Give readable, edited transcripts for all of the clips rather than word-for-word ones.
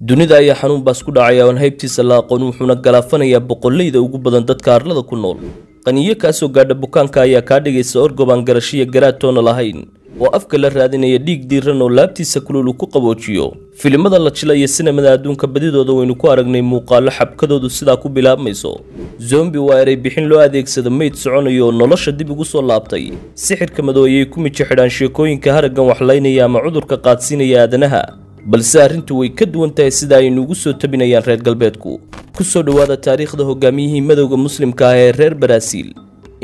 dunida ayaa xanuun baas ku dhacay oo haybtiisa la aqoon wuxuuna galaafanaya boqolleyda ugu badan dadka arlada ku nool. qaniyo ka soo gaadha bukaanka ayaa ka dhigaysa orgoban garashiya garaatoona lahayn oo afka la raadinaya dhiig diiran oo laabtiisa kulul ku qaboojiyo. filimada la jilay sinamada adduunka badidooda waynu ku aragnay muuqaalo xabkadoodu sida ku bilaabmayso. zombie waa eray bixin loo adeegsado meyd soconayo nolosha dib ugu soo laabtay. sixirka madooyay ku miji xidhan sheekooyinka haragan wax laynaya ama cudurka qaadsiinaya aadanaha. balse arrintu way ka duwan tahay sida ay nugu soo tabinayaan reer galbeedku. ku soo dhawaada taariikhda hogaamiyihii madowga muslimka ah ee reer Brazil,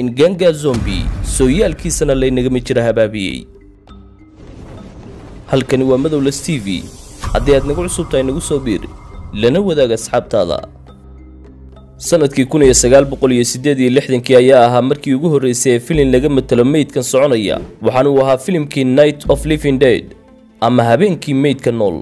Nganga Zombie, sooyaalkiisana laynaga jira habaabiyay. halkani waa Madowless TV. haddii aad nagu cusub tahay nagu soo biir lana wadaaga asxaabtaada. sanadkii 1968 ayaa ahaa markii ugu horeysay ee filim laga matalo meydkan soconaya, waxaana uu ahaa filimkii Night of Living Dead ama habeenkii meydka nool.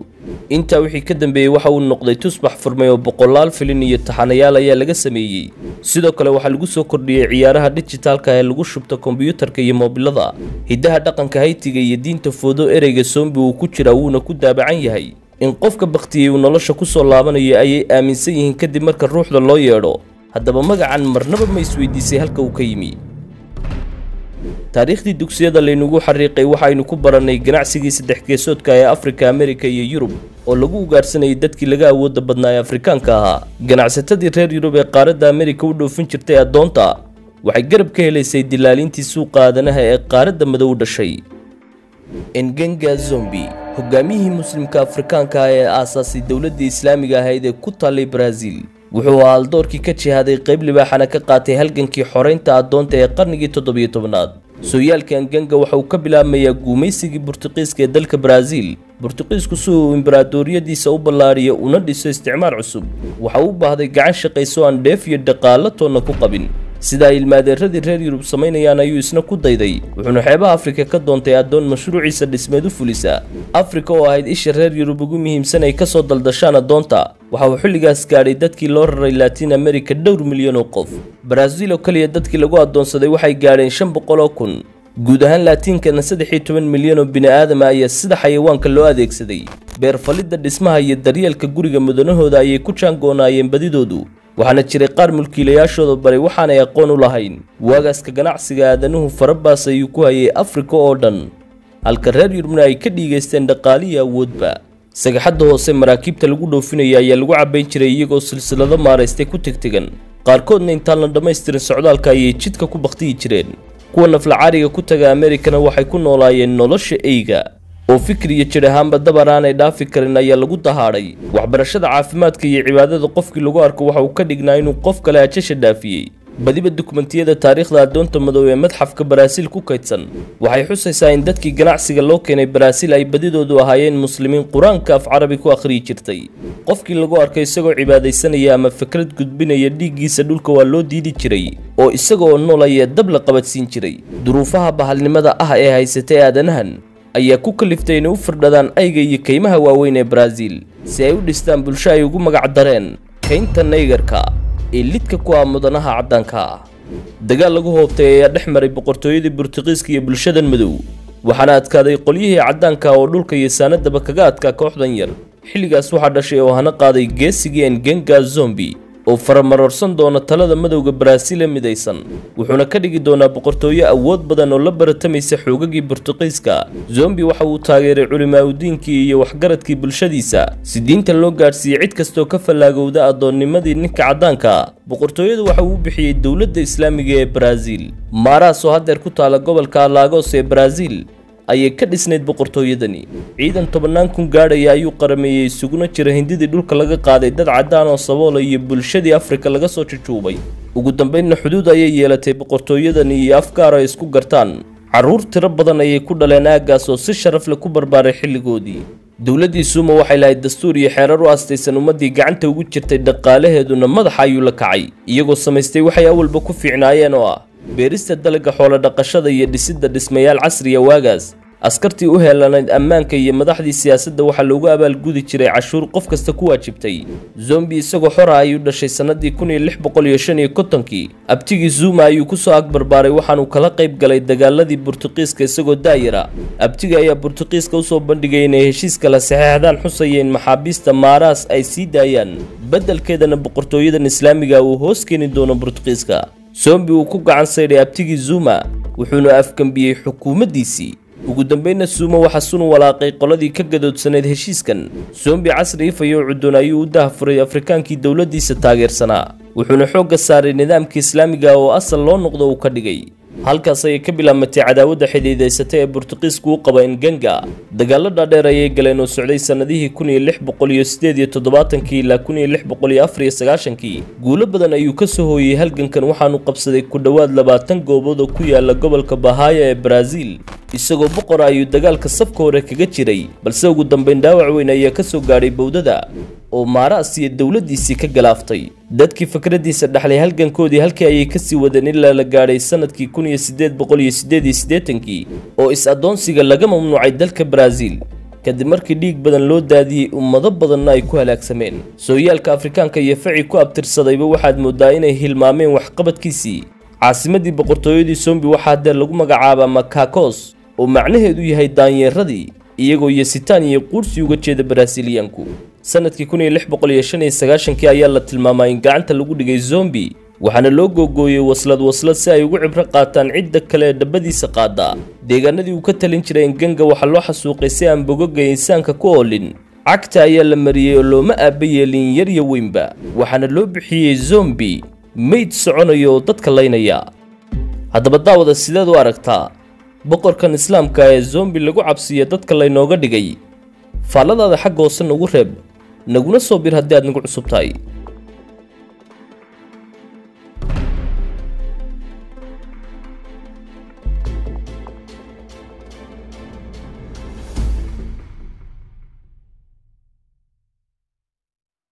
inta wixii ka dambeeyay waxa uu noqday tusbax furmay oo boqolaal filin iyo taxanayaal ayaa laga sameeyay. sidoo kale waxa lagu soo kordhiyay ciyaaraha digitalka ee lagu shubto kombiyuutarka iyo moobilada. hidaha dhaqanka Haitiga iyo diinta foodo ereyga zombie uu ku jira wuuna ku daabacan yahay in qofka baqtiyay uu nolosha ku soo laabanayo ayay aaminsan yihiin kadib marka ruuxda loo yeedho. haddaba magacan marnaba ma isweydiisay halka uu ka yimi. taariikhdii dugsiyada laynagu xariiqay waxaynu ku baranay ganacsigii saddex geesoodka ee Afrika, Amerika iyo Yurub oo lagu ugaarsanayay dadkii laga awoodda badnaa ee Afrikaanka ahaa. ganacsatadii reer Yurub ee qaaradda Amerika u dhoofin jirtay adoonta waxay garab ka helaysay dilaalintii suuqa aadanaha ee qaaradda madow dhashay. Nganga Zombie, hogaamiyihii muslimka Afrikaanka ah ee aasaasay dawladda Islaamiga ahayd ee ku taalay Brazil, wuxuu ahaa doorkii ka jihaaday qayb libaaxana ka qaatay halgankii xoreynta adoonta ee qarnigii 17aad. sooyaalka Nganga waxa uu ka bilaabmayaa guumaysigii Boortaqiiska ee dalka Brazil. Boortaqiisku si uu imbraadoriyadiisa u ballaariyo una dhiso isticmaar cusub, waxa uu u baahday gacan shaqayso aan dheef iyo dhaqaale toona ku qabin. sida ay ilmaadeeradii reer Yurub samaynayaan ayuu isna ku dayday, wuxuuna xeebaha Afrika ka doontay adoon mashruuciisa dhismeed u fulisa. Afrika oo ahayd isha reer Yurub ugu muhiimsan ay ka soo daldashaan adoonta, waxa uu xilligaas gaadhay dadkii loo raray Latin America dhowr milyan oo qof. Brazil oo kaliya dadkii lagu adoonsaday waxay gaadheen 500,000. guud ahaan Laatinkana 13 milyan oo bini'aadam ayaa sida xayawaanka loo adeegsaday. beer falidda dhismaha iyo daryeelka guriga mudanahooda ayay ku jaangoonayeen badidoodu, waxaana jiray qaar mulkiilayaashooda baray waxaanay aqoon u lahayn. waagaaska ganacsiga aadanuhu farabaas ayuu ku hayay Afrika oo dhan, halka reer Yurubna ay ka dhiigaysteen dhaqaaliya awoodba. sagaxadda hoose maraakiibta lagu dhoofinaya ayaa lagu cabayn jiray iyagoo silsilado maaraystay ku tigtigan. qaarkoodna intaan la dhammaystirin socdaalka ayay jidka ku baqtiyi jireen. kuwa naflacaariga ku taga Amerikana waxay ku noolaayeen nolosha eyga oo fikir iyo jir ahaanba dabar aanay dhaafi karin ayaa lagu dahaadhay. waxbarashada caafimaadka iyo cibaadada qofkii lagu arko waxa uu ka dhignaa inuu qof kale ajasha dhaafiyey. badiba dukumentiyada taariikhda adoonta madow ee madxafka Brazil ku kaydsan waxay xusaysaa in dadkii ganacsiga loo keenay Brazil ay badidoodu ahaayeen muslimiin quraanka af carabi ku akhriyi jirtay. qofkii lagu arkay isagoo cibaadaysanaya ama fikrad gudbinaya dhiiggiisa dhulka waa loo diidi jiray oo isagoo noolaya dab la qabadsiin jiray. duruufaha bahalnimada ah ee haysatay aadanahan ayaa ku kaliftay inay u firdhadaan ayga iyo kaymaha waaweyn ee Brazil si ay u dhistaan bulsho ay ugu magac dareen kaynta neygarka ee lidka ku ah mudanaha caddaanka ah. dagaal lagu hoobtay ayaa dhex maray boqortooyadii Boortaqiiska iyo bulshadan madow, waxaana adkaaday qolyihii caddaanka oo dhulka iyo saanadaba kaga adkaa kooxdan yar. xilligaas waxaa dhashay oo hana qaaday geesigii Nganga Zombie oo faramarorsan doona talada madowga Brazil ee midaysan, wuxuuna ka dhigi doonaa boqortooyo awood badan oo la baratamaysa xoogagii Boortaqiiska. Zombie waxa uu taageeray culimaadudiinkii iyo waxgaradkii bulshadiisa si diinta loo gaarsiiyay cid kastoo ka fallaagowda adoonnimadii ninka caddaanka. boqortooyada waxa uu bixiyay dawladda Islaamiga ee Brazil. Maraas oo haddeer ku taala gobolka Alagoas ee Brazil ayay ka dhisnayd boqortooyadani. ciidan 10,000 gaadhaya ayuu qarameeyay isuguna jira hindidii dhulka laga qaaday dad caddaan oo sabool iyo bulshadii Afrika laga soo jujuubay. ugu dambeynna xuduud ayay yeelatay boqortooyadani iyo afkaar ay isku gartaan. carruur tiro badan ayay ku dhaleen aaggaas oo si sharaf leh ku barbaaray xilligoodii. dawladdii Suuma waxay lahayd dastuur iyo xeerar u aastaysan ummadii gacanta ugu jirtay, dhaqaalaheeduna madaxa ayuu la kacay, iyagoo samaystay waxay awalba ku fiicnaayeen oo ah beerista dalagga, xoolo dhaqashada iyo dhisidda dhismayaal casriya. waagaas askartii u heelanayd ammaanka iyo madaxdii siyaasadda waxaa loogu abaalgudi jiray cashuur qof kasta ku waajibtay. Zombi isagoo xor ah ayuu dhashay sanadii 1655. Abtigii Zuma ayuu ku soo agbarbaaray waxaanu kala qayb galay dagaaladii Boortaqiiska isagoo daayira. Abtiga ayaa Boortaqiiska u soo bandhigay inay heshiis kala saxeexdaan xusayeen maxaabiista Maras ay sii daayaan, beddelkeedana boqortooyadan Islaamiga uu hoos keeni doono Boortaqiiska. Zombi uu ku gacan sayray abtigii Zuma wuxuuna afkambiyey xukuumaddiisii. ugu dambeynna Zuma waxa sun walaaqay qoladii ka gadoodsanayd heshiiskan. Zombi casri ifayo cudun ayuu u daahfuray Afrikaankii dawladdiisa taageersanaa, wuxuuna xoogga saaray nidaamka Islaamiga oo asal loo noqdo uu ka dhigay. halkaas ay ka bilaamatay cadaawadda xidhiidhaysatay ee Boortaqiisku u qaba Ngenga. dagaalada dheer ayay galeen oo socday sanadihii 1678 ilaa 1694. guulo badan ayuu ka soo hooyay halgankan waxaanu qabsaday ku dhawaad 20 goobood oo ku yaala gobolka Bahia ee Brazil. isagoo boqor ayuu dagaalka safka hore kaga jiray, balse ugu dambeyn dhaawac weyn ayaa ka soo gaadhay bowdada oo Maras iyo dawladdiisii ka galaaftay. dadkii fikradiisa dhaxlay halgankoodii halkii ayay ka sii wadeen ilaa la gaadhay sanadkii 1888 oo is-adoonsiga laga mamnuucay dalka Brazil kadib markii dhiig badan loo daadiyay ummado badanna ay ku halaagsameen. sooyaalka Afrikaanka iyo faci ku abtirsadayba waxaad moodaa inay hilmaameen waxqabadkiisii. caasimadii boqortooyadii Zombi waxaa hadda lagu magacaabaa Macacos oo macnaheedu yahay daanyeeradii, iyagoo yesitaan iyo quursi uga jeeda Braziliyaanku. sanadkii 1695 ayaa la tilmaamay in gacanta lagu dhigay Zombi, waxaana loo googooyay waslad si ay ugu cibro qaataan cidda kale ee dabadiisa qaada. deegaanadii uu ka talin jiray Ngenga waxaa loo xasuuqay si aan bogoga insaanka ku oolin. cagta ayaa la mariyay oo looma aaba yeelin yar iyo weynba, waxaana loo bixiyey Zombi, mayd soconayo oo dadka laynaya. haddaba daawada sideed u aragtaa boqorkan Islaamka ee Zombi lagu cabsiyo dadka laynooga dhigay? faalladaada xagga hoose nagu reeb, naguna soo bir haddii aad nagu cusub tahay.